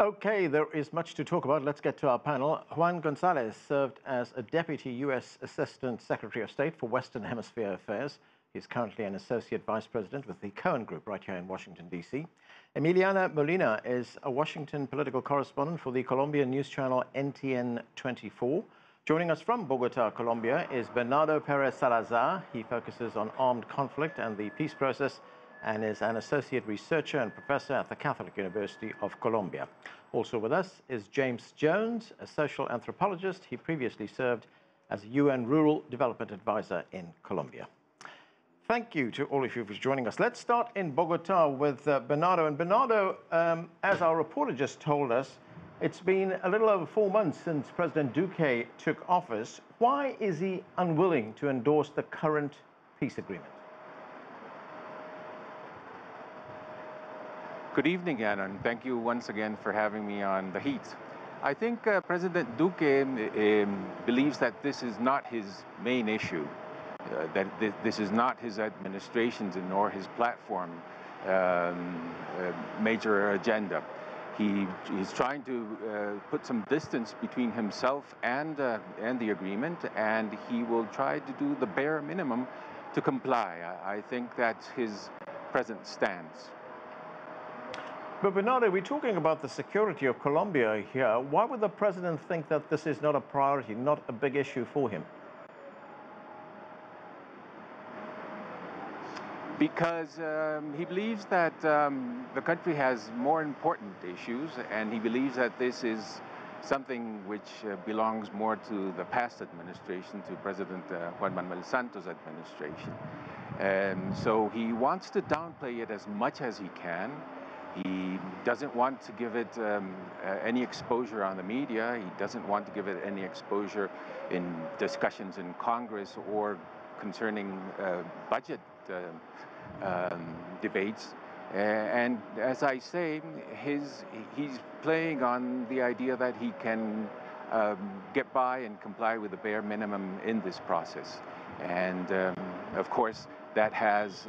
Okay, there is much to talk about. Let's get to our panel. Juan Gonzalez served as a Deputy U.S. Assistant Secretary of State for Western Hemisphere Affairs. He's currently an Associate Vice President with the Cohen Group right here in Washington, D.C. Emiliana Molina is a Washington political correspondent for the Colombian news channel NTN 24. Joining us from Bogota, Colombia is Bernardo Perez Salazar. He focuses on armed conflict and the peace process and is an associate researcher and professor at the Catholic University of Colombia. Also with us is James Jones, a social anthropologist. He previously served as a UN Rural Development Advisor in Colombia. Thank you to all of you for joining us. Let's start in Bogota with Bernardo. And Bernardo, as our reporter just told us, it's been a little over 4 months since President Duque took office. Why is he unwilling to endorse the current peace agreement? Good evening, Anna, and thank you once again for having me on The Heat. I think President Duque believes that this is not his main issue, that this is not his administration's nor his platform major agenda. He's trying to put some distance between himself and the agreement, and he will try to do the bare minimum to comply. I think that's his present stance. But Bernardo, we're talking about the security of Colombia here. Why would the president think that this is not a priority, not a big issue for him? Because he believes that the country has more important issues, and he believes that this is something which belongs more to the past administration, to President Juan Manuel Santos' administration. And so he wants to downplay it as much as he can. He doesn't want to give it any exposure on the media. He doesn't want to give it any exposure in discussions in Congress or concerning budget debates. And as I say, he's playing on the idea that he can get by and comply with the bare minimum in this process. And of course, that has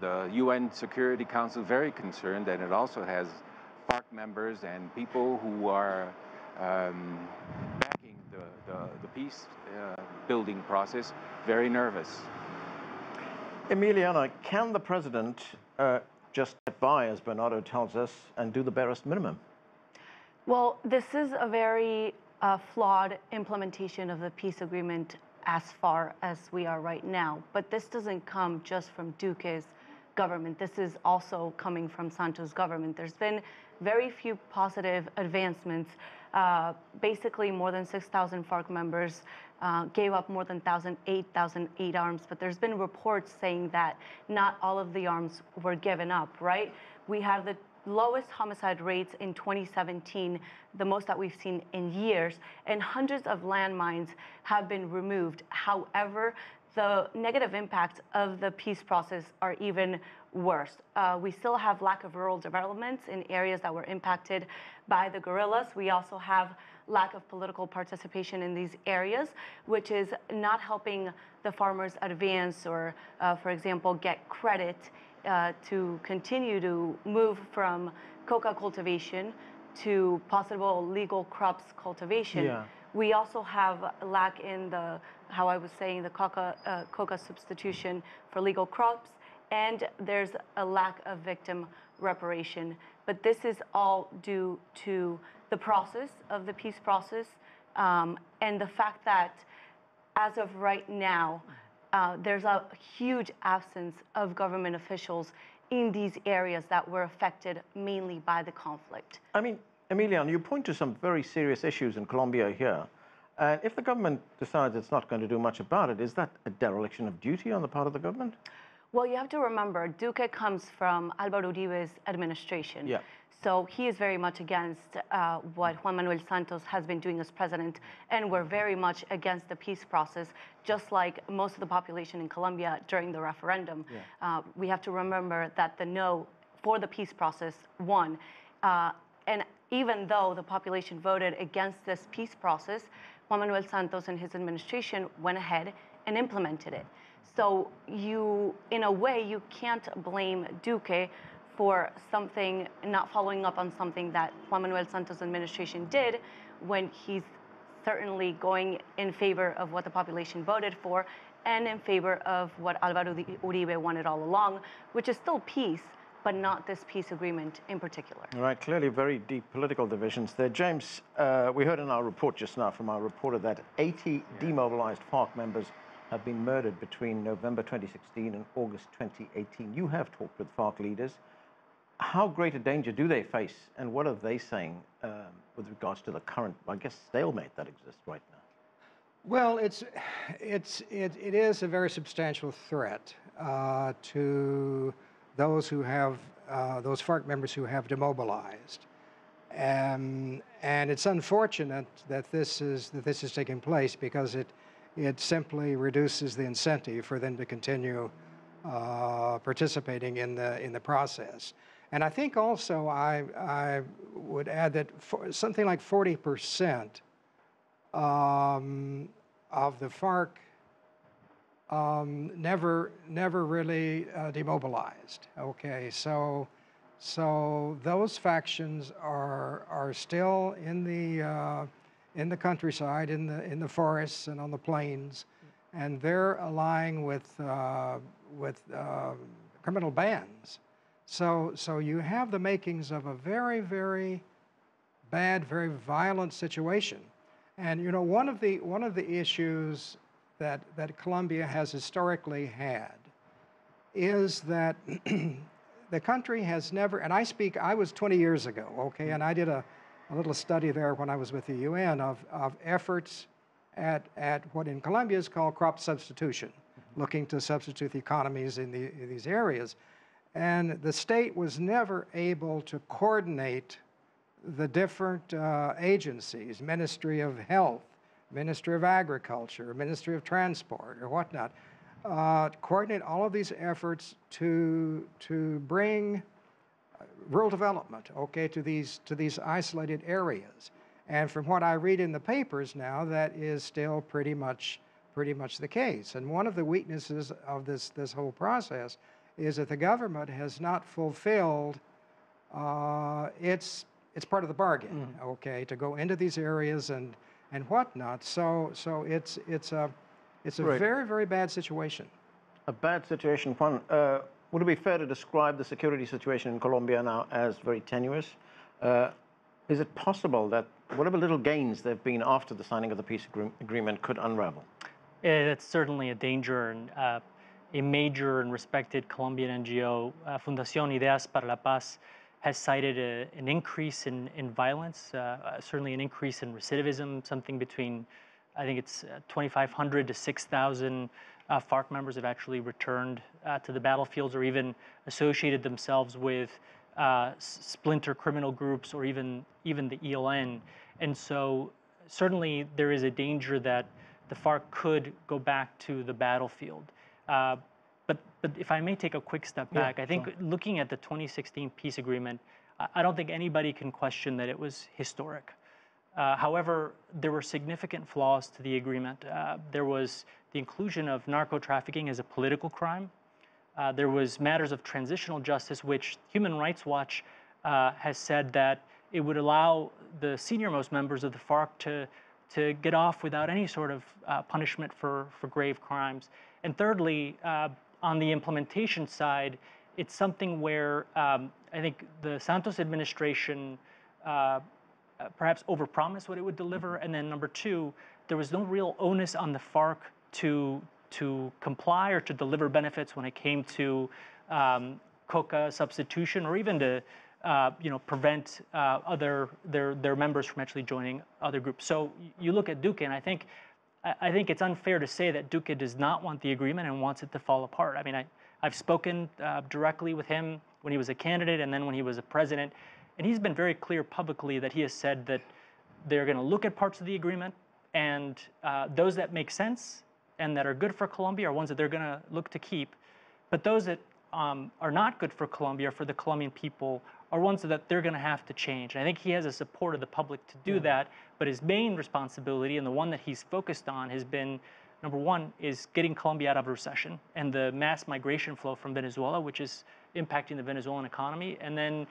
the UN Security Council very concerned, and it also has FARC members and people who are backing the peace building process very nervous. Emiliana, can the president just get by, as Bernardo tells us, and do the barest minimum? Well, this is a very flawed implementation of the peace agreement as far as we are right now. But this doesn't come just from Duque's government. This is also coming from Santos' government. There's been very few positive advancements. Basically, more than 6,000 FARC members gave up more than 8,008 arms. But there's been reports saying that not all of the arms were given up, right? We have the lowest homicide rates in 2017, the most that we've seen in years, and hundreds of landmines have been removed. However, the negative impacts of the peace process are even worse. We still have lack of rural developments in areas that were impacted by the guerrillas. We also have lack of political participation in these areas, which is not helping the farmers advance or, for example, get credit to continue to move from coca cultivation to possible legal crops cultivation. Yeah. We also have lack in the, how I was saying, the coca substitution for legal crops, and there's a lack of victim reparation. But this is all due to the process of the peace process and the fact that as of right now, there's a huge absence of government officials in these areas that were affected mainly by the conflict. I mean, Emiliana, you point to some very serious issues in Colombia here. And if the government decides it's not going to do much about it, is that a dereliction of duty on the part of the government? Well, you have to remember, Duque comes from Álvaro Uribe's administration. Yeah. So he is very much against what Juan Manuel Santos has been doing as president, and we're very much against the peace process, just like most of the population in Colombia during the referendum. Yeah. We have to remember that the no for the peace process won. And even though the population voted against this peace process, Juan Manuel Santos and his administration went ahead and implemented it. So you, in a way, you can't blame Duque for something, not following up on something that Juan Manuel Santos' administration did when he's certainly going in favor of what the population voted for and in favor of what Álvaro Uribe wanted all along, which is still peace, but not this peace agreement in particular. All right, clearly very deep political divisions there. James, we heard in our report just now from our reporter that 80 demobilized FARC members have been murdered between November 2016 and August 2018. You have talked with FARC leaders. How great a danger do they face, and what are they saying with regards to the current, I guess, stalemate that exists right now? Well, it is a very substantial threat to those who have those FARC members who have demobilized, and it's unfortunate that this is taking place because it simply reduces the incentive for them to continue participating in the process. And I think also I would add that something like 40% of the FARC never really demobilized. Okay, so those factions are still in the countryside, in the forests and on the plains, and they're allying with criminal bands. So you have the makings of a very, very bad, very violent situation. And you know, one of the issues that Colombia has historically had is that the country has never, and I was 20 years ago, okay, and I did a little study there when I was with the UN of efforts at what in Colombia is called crop substitution, looking to substitute the economies in these areas. And the state was never able to coordinate the different agencies, Ministry of Health, Ministry of Agriculture, Ministry of Transport, or whatnot, coordinate all of these efforts to bring rural development, okay, to these isolated areas. And from what I read in the papers now, that is still pretty much the case. And one of the weaknesses of this whole process is that the government has not fulfilled its part of the bargain, okay, to go into these areas and whatnot. So it's a Right. very, very bad situation. A bad situation, Juan. Would it be fair to describe the security situation in Colombia now as very tenuous? Is it possible that whatever little gains there have been after the signing of the peace agreement could unravel? It's certainly a danger, and a major and respected Colombian NGO, Fundación Ideas para la Paz, has cited an increase in violence, certainly an increase in recidivism, something between, I think it's 2,500 to 6,000 FARC members have actually returned to the battlefields or even associated themselves with splinter criminal groups or even the ELN. And so certainly there is a danger that the FARC could go back to the battlefield. But if I may take a quick step back, I think looking at the 2016 peace agreement, I don't think anybody can question that it was historic. However, there were significant flaws to the agreement. There was the inclusion of narco-trafficking as a political crime. There was matters of transitional justice, which Human Rights Watch has said that it would allow the senior-most members of the FARC to get off without any sort of punishment for grave crimes. And thirdly, on the implementation side, it's something where I think the Santos administration perhaps overpromised what it would deliver, and then number two, there was no real onus on the FARC to comply or to deliver benefits when it came to coca substitution or even to prevent their members from actually joining other groups. So you look at Duque, and I think it's unfair to say that Duque does not want the agreement and wants it to fall apart. I mean, I've spoken directly with him when he was a candidate and then when he was a president, and he's been very clear publicly that he has said that they're going to look at parts of the agreement, and those that make sense and that are good for Colombia are ones that they're going to look to keep. But those that are not good for Colombia or for the Colombian people are ones that they're going to have to change. And I think he has the support of the public to do that, but his main responsibility and the one that he's focused on has been, number one, is getting Colombia out of recession and the mass migration flow from Venezuela, which is impacting the Venezuelan economy. And then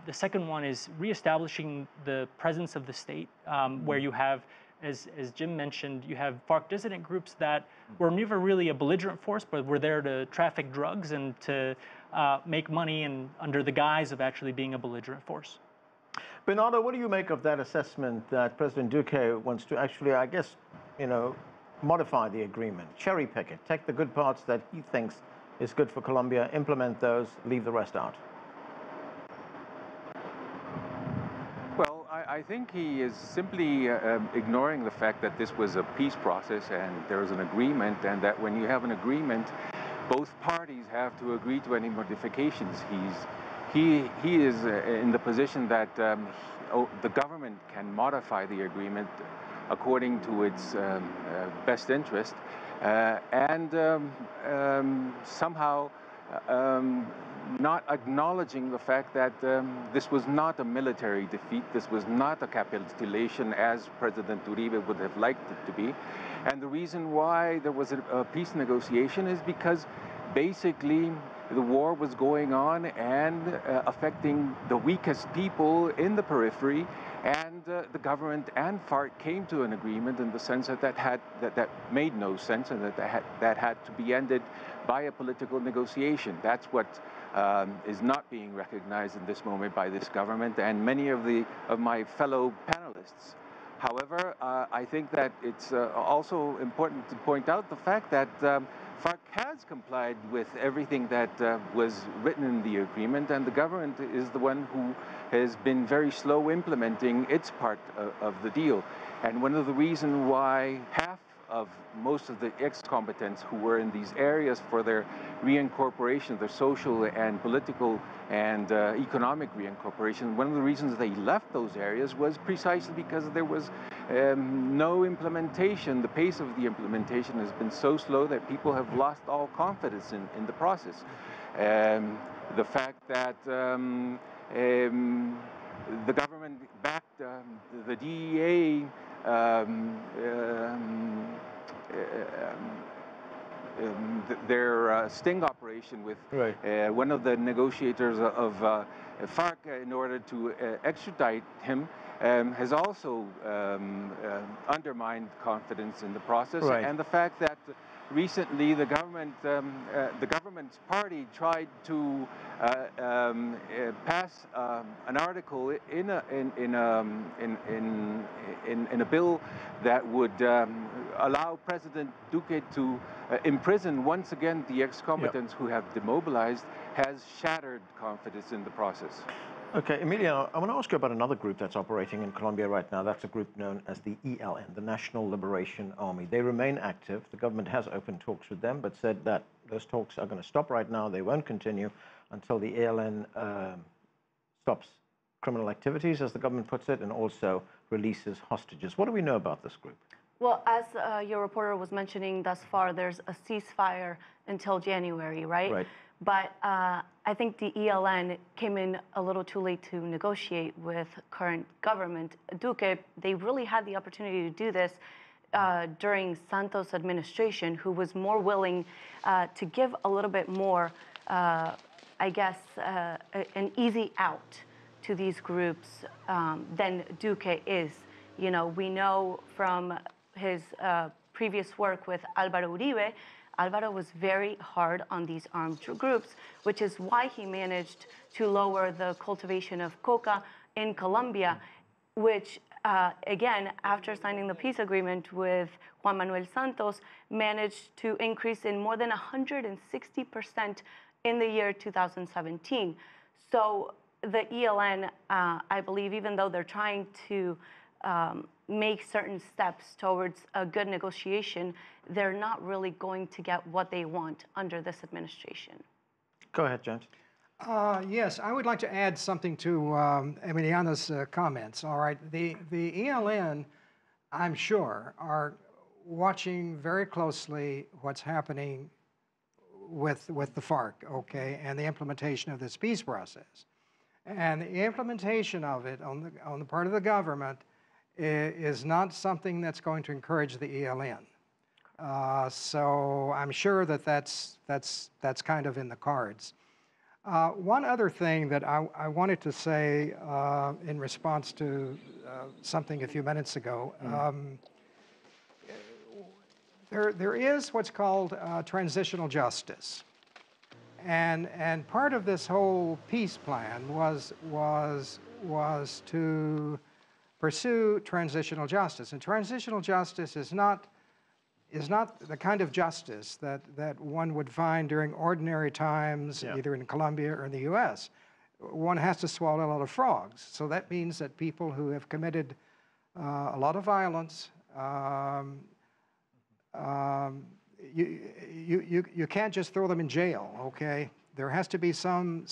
the second one is reestablishing the presence of the state, where you have, as Jim mentioned, you have FARC dissident groups that were never really a belligerent force, but were there to traffic drugs and to make money and under the guise of actually being a belligerent force. Bernardo, what do you make of that assessment that President Duque wants to actually, I guess, modify the agreement, cherry pick it, take the good parts that he thinks is good for Colombia, implement those, leave the rest out? Well, I think he is simply ignoring the fact that this was a peace process and there was an agreement, and that when you have an agreement, both parties have to agree to any modifications. He is in the position that the government can modify the agreement according to its best interest, and somehow not acknowledging the fact that this was not a military defeat, this was not a capitulation as President Uribe would have liked it to be. And the reason why there was a peace negotiation is because basically the war was going on and affecting the weakest people in the periphery, and the government and FARC came to an agreement in the sense that that made no sense, and that had to be ended by a political negotiation. That's what is not being recognized in this moment by this government and many of my fellow panelists. However, I think that it's also important to point out the fact that FARC has complied with everything that was written in the agreement, and the government is the one who has been very slow implementing its part of the deal. And one of the reasons why half of most of the ex-combatants who were in these areas for their reincorporation, their social and political and economic reincorporation, one of the reasons they left those areas was precisely because there was no implementation. The pace of the implementation has been so slow that people have lost all confidence in the process. The fact that the government backed the DEA their sting operation with one of the negotiators of FARC in order to extradite him has also undermined confidence in the process. And the fact that recently the government's party tried to pass an article in a bill that would allow President Duque to imprison once again the ex-combatants who have demobilized has shattered confidence in the process. Okay, Emiliana, I want to ask you about another group that's operating in Colombia right now. That's a group known as the ELN, the National Liberation Army. They remain active. The government has opened talks with them, but said that those talks are going to stop right now. They won't continue until the ELN stops criminal activities, as the government puts it, and also releases hostages. What do we know about this group? Well, as your reporter was mentioning thus far, there's a ceasefire until January, right? Right. But I think the ELN came in a little too late to negotiate with current government. Duque, they really had the opportunity to do this during Santos' administration, who was more willing to give a little bit more, I guess, an easy out to these groups than Duque is. You know, we know from his previous work with Álvaro Uribe, Álvaro was very hard on these armed groups, which is why he managed to lower the cultivation of coca in Colombia, which, again, after signing the peace agreement with Juan Manuel Santos, managed to increase in more than 160% in the year 2017. So the ELN, I believe, even though they're trying to make certain steps towards a good negotiation, they're not really going to get what they want under this administration. Go ahead, James. Yes, I would like to add something to Emiliana's comments. All right, the ELN, I'm sure, are watching very closely what's happening with the FARC, okay, and the implementation of this peace process. And the implementation of it on the part of the government is not something that's going to encourage the ELN. So I'm sure that that's kind of in the cards. One other thing that I wanted to say in response to something a few minutes ago, there is what's called transitional justice. And part of this whole peace plan was to pursue transitional justice. And transitional justice is not the kind of justice that one would find during ordinary times, either in Colombia or in the U.S. One has to swallow a lot of frogs. So that means that people who have committed a lot of violence, you can't just throw them in jail, okay? There has to be some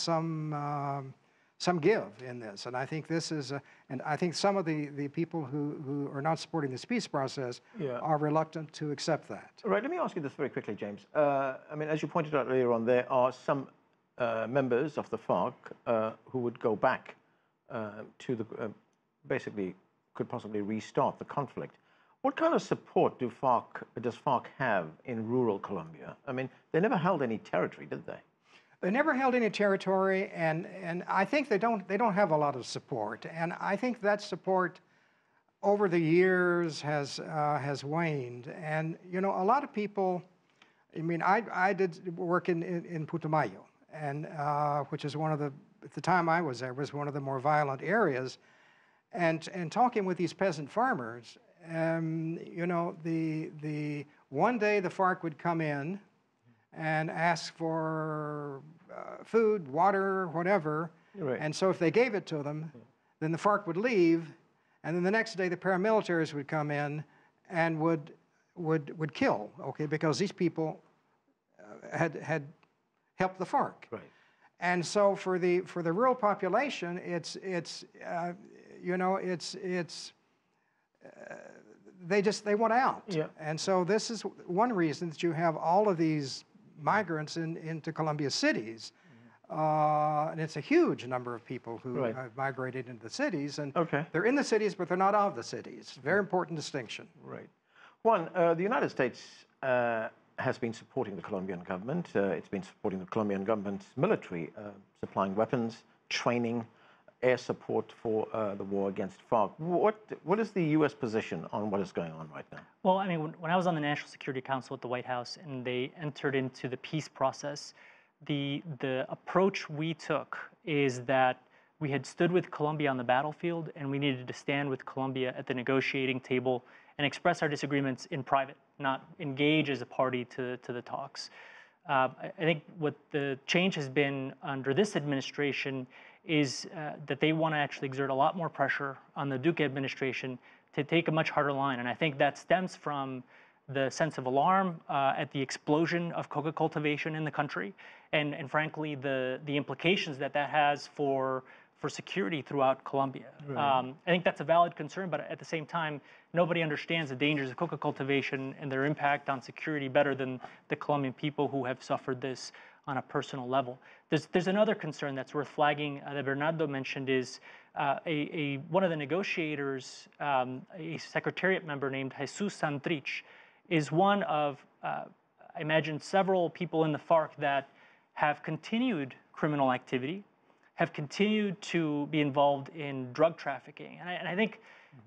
give in this, and I think this is, and I think some of the people who are not supporting this peace process are reluctant to accept that. Right. Let me ask you this very quickly, James. I mean, as you pointed out earlier on, there are some members of the FARC who would go back to the, basically, could possibly restart the conflict. What kind of support does FARC have in rural Colombia? I mean, they never held any territory, did they? They never held any territory, and I think they don't have a lot of support. And I think that support over the years has waned. And you know, a lot of people. I mean, I did work in Putumayo, and which is one of the, at the time I was there, was one of the more violent areas. And talking with these peasant farmers, you know, the one day the FARC would come in and ask for food, water, whatever. Right. And so if they gave it to them, then the FARC would leave, and then the next day the paramilitaries would come in and would kill, okay, because these people had helped the FARC. Right. And so for the rural population, it's you know, they want out. Yeah. And so this is one reason that you have all of these migrants into Colombia cities. And it's a huge number of people who have migrated into the cities. And they're in the cities, but they're not of the cities. Very important distinction. Right. Juan, the United States has been supporting the Colombian government. It's been supporting the Colombian government's military, supplying weapons, training, air support for the war against FARC. What is the U.S. position on what is going on right now? Well, I mean, when I was on the National Security Council at the White House and they entered into the peace process, the approach we took is that we had stood with Colombia on the battlefield and we needed to stand with Colombia at the negotiating table and express our disagreements in private, not engage as a party to the talks. I think what the change has been under this administration is that they want to actually exert a lot more pressure on the Duque administration to take a much harder line. And I think that stems from the sense of alarm at the explosion of coca cultivation in the country, and frankly, the implications that has for security throughout Colombia. Right. I think that's a valid concern, but at the same time, nobody understands the dangers of coca cultivation and their impact on security better than the Colombian people who have suffered this on a personal level. There's another concern that's worth flagging that Bernardo mentioned is one of the negotiators, a secretariat member named Jesus Santrich, is one of, I imagine, several people in the FARC that have continued criminal activity, have continued to be involved in drug trafficking. And I think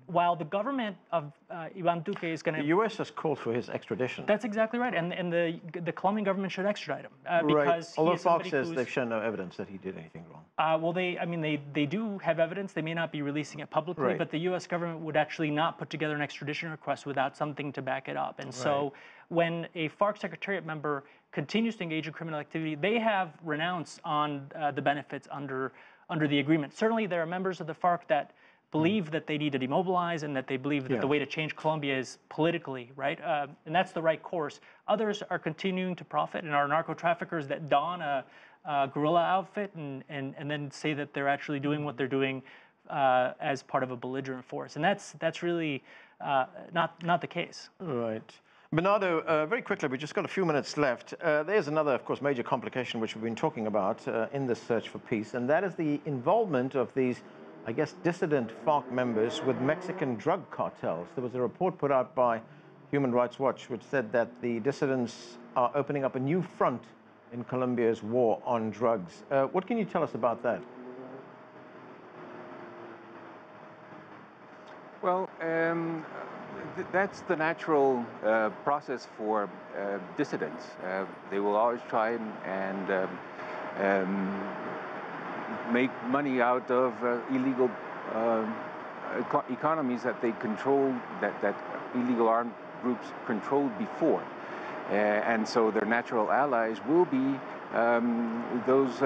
while the government of Iván Duque is going to... The U.S. has called for his extradition. That's exactly right. And the Colombian government should extradite him. Right. Because although FARC says they've shown no evidence that he did anything wrong. Well, they do have evidence. They may not be releasing it publicly, but the U.S. government would actually not put together an extradition request without something to back it up. And so when a FARC secretariat member continues to engage in criminal activity, they have renounced on the benefits under the agreement. Certainly, there are members of the FARC that believe that they need to demobilize and that they believe that the way to change Colombia is politically, right? And that's the right course. Others are continuing to profit and are narco-traffickers that don a guerrilla outfit and then say that they're actually doing what they're doing as part of a belligerent force. And that's really not the case. Right. Bernardo, very quickly, we've just got a few minutes left. There's another, of course, major complication which we've been talking about in this search for peace, and that is the involvement of these, I guess, dissident FARC members with Mexican drug cartels. There was a report put out by Human Rights Watch which said that the dissidents are opening up a new front in Colombia's war on drugs. What can you tell us about that? Well, that's the natural process for dissidents. They will always try and make money out of illegal economies that they control, that illegal armed groups controlled before. And so their natural allies will be those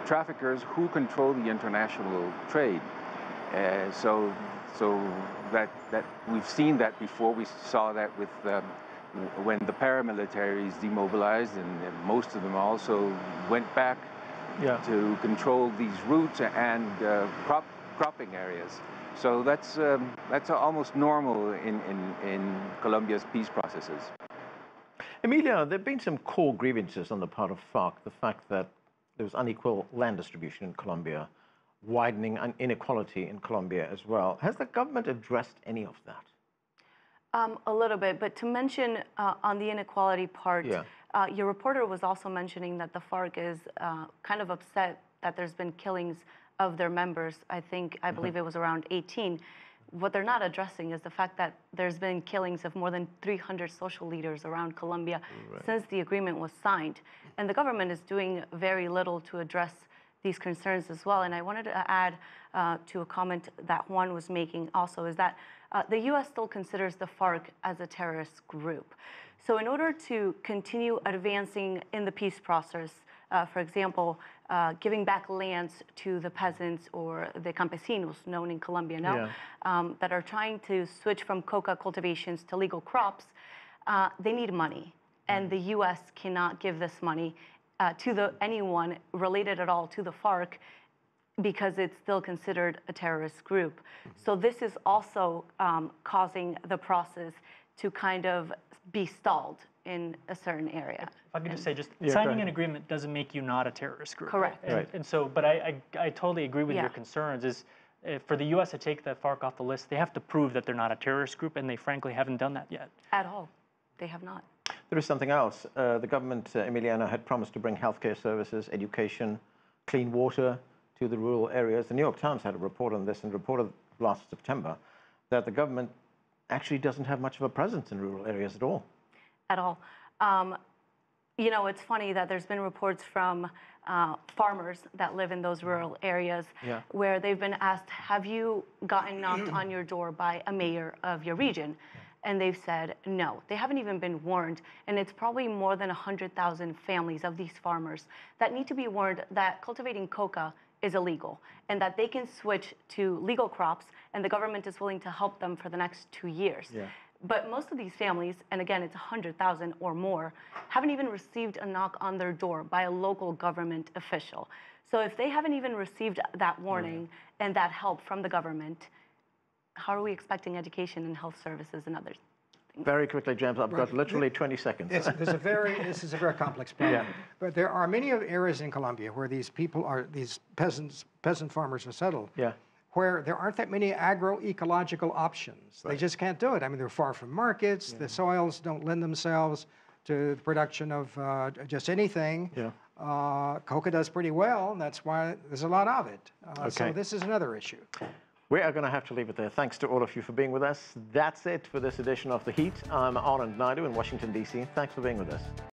traffickers who control the international trade. So that we've seen that before. We saw that with when the paramilitaries demobilized, and most of them also went back to control these routes and cropping areas. So that's almost normal in Colombia's peace processes. Emilia, there have been some core grievances on the part of FARC, the fact that there was unequal land distribution in Colombia, widening inequality in Colombia as well. Has the government addressed any of that? A little bit, but to mention on the inequality part, your reporter was also mentioning that the FARC is kind of upset that there's been killings of their members. I believe it was around 18. What they're not addressing is the fact that there's been killings of more than 300 social leaders around Colombia since the agreement was signed. And the government is doing very little to address these concerns as well. And I wanted to add to a comment that Juan was making also, is that the U.S. still considers the FARC as a terrorist group. So in order to continue advancing in the peace process, for example, giving back lands to the peasants or the campesinos, known in Colombia now, that are trying to switch from coca cultivations to legal crops, they need money. And the U.S. cannot give this money to anyone related at all to the FARC because it's still considered a terrorist group. So this is also causing the process to kind of be stalled in a certain area. If I could just say, signing an agreement doesn't make you not a terrorist group. Correct. And so, but I totally agree with your concerns. Is for the U.S. to take the FARC off the list, they have to prove that they're not a terrorist group, and they frankly haven't done that yet. At all. They have not. There is something else. The government, Emiliana, had promised to bring healthcare services, education, clean water to the rural areas. The New York Times had a report on this and reported last September that the government actually doesn't have much of a presence in rural areas at all. At all. You know, it's funny that there's been reports from farmers that live in those rural areas where they've been asked, have you gotten knocked on your door by a mayor of your region? And they've said no. They haven't even been warned. And it's probably more than 100,000 families of these farmers that need to be warned that cultivating coca is illegal and that they can switch to legal crops, and the government is willing to help them for the next 2 years. But most of these families, and again, it's 100,000 or more, haven't even received a knock on their door by a local government official. So if they haven't even received that warning and that help from the government, how are we expecting education and health services and others? Very quickly, James, I've got literally 20 seconds. This is a very complex problem. But there are many areas in Colombia where these people are, these peasant farmers are settled, where there aren't that many agroecological options. They just can't do it. I mean, they're far from markets. The soils don't lend themselves to the production of just anything. Coca does pretty well, and that's why there's a lot of it. So this is another issue. We are going to have to leave it there. Thanks to all of you for being with us. That's it for this edition of The Heat. I'm Anand Naidu in Washington, D.C. Thanks for being with us.